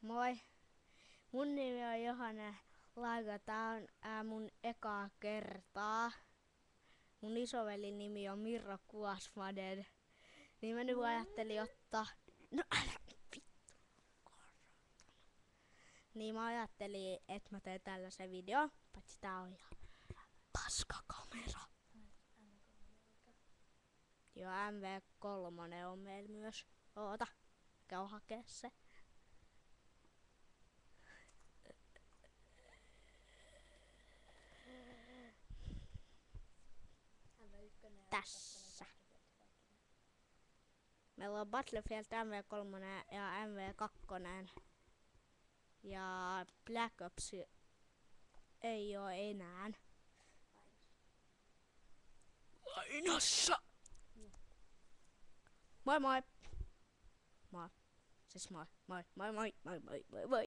Moi, mun nimi on Johanna Laiga. Tää on mun ekaa kertaa. Mun isovelin nimi on Mirro Kuasmanen. Niin mä nyt ajattelin ottaa... No älä vittu. Niin mä ajattelin, että mä teen tällaisen videon. Paitsi tää on ihan paskakamera. Joo, MV3 on meillä myös. Oota, käy hakee se. Tässä. Meillä on Battlefield MV3 ja MV2. Ja Black Ops ei oo enää. Lainassa! Moi moi! Moi. Siis moi. Moi.